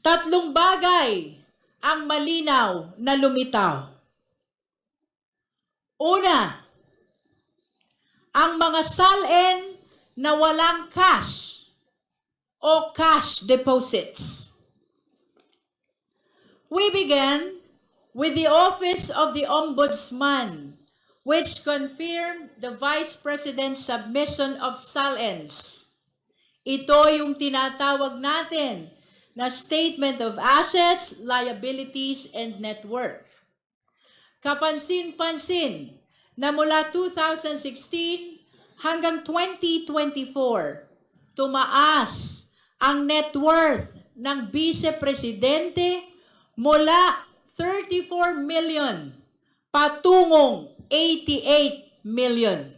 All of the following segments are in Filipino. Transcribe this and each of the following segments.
Tatlong bagay ang malinaw na lumitaw. Una, ang mga SALN na walang cash o cash deposits. We began with the Office of the Ombudsman, which confirmed the Vice President's submission of SALNs. Ito yung tinatawag natin na Statement of Assets, Liabilities, and Net Worth. Kapansin-pansin na mula 2016 hanggang 2024, tumaas ang net worth ng Vice Presidente mula 34 million patungong 88 million.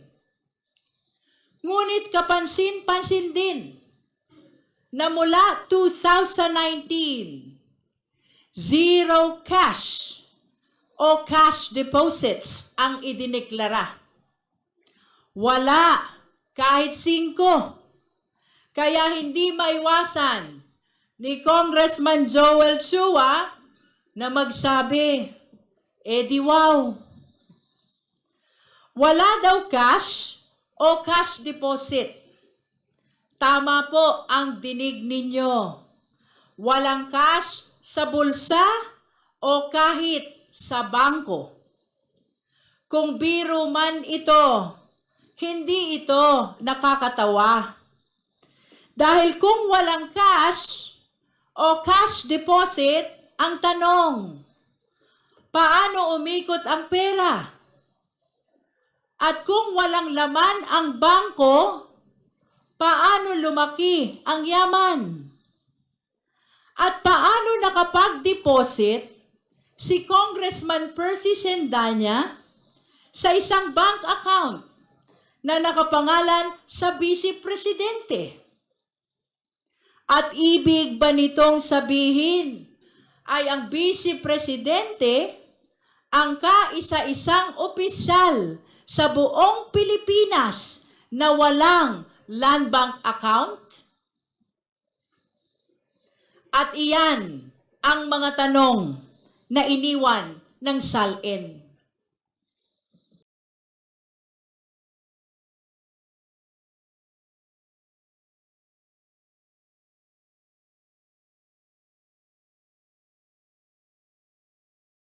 Ngunit kapansin-pansin din na mula 2019, zero cash o cash deposits ang idineklara. Wala kahit 5. Kaya hindi maiwasan ni Congressman Joel Chua na magsabi, di wow. Wala daw cash o cash deposit. Tama po ang dinig ninyo. Walang cash sa bulsa o kahit sa bangko. Kung biro man ito, hindi ito nakakatawa. Dahil kung walang cash o cash deposit, ang tanong, paano umikot ang pera? At kung walang laman ang bangko, paano lumaki ang yaman? At paano nakapag-deposit si Congressman Percy Sendanya sa isang bank account na nakapangalan sa Vice Presidente? At ibig ba nitong sabihin ay ang Vice Presidente ang kaisa-isang opisyal sa buong Pilipinas na walang land bank account? At iyan ang mga tanong na iniwan ng SALN.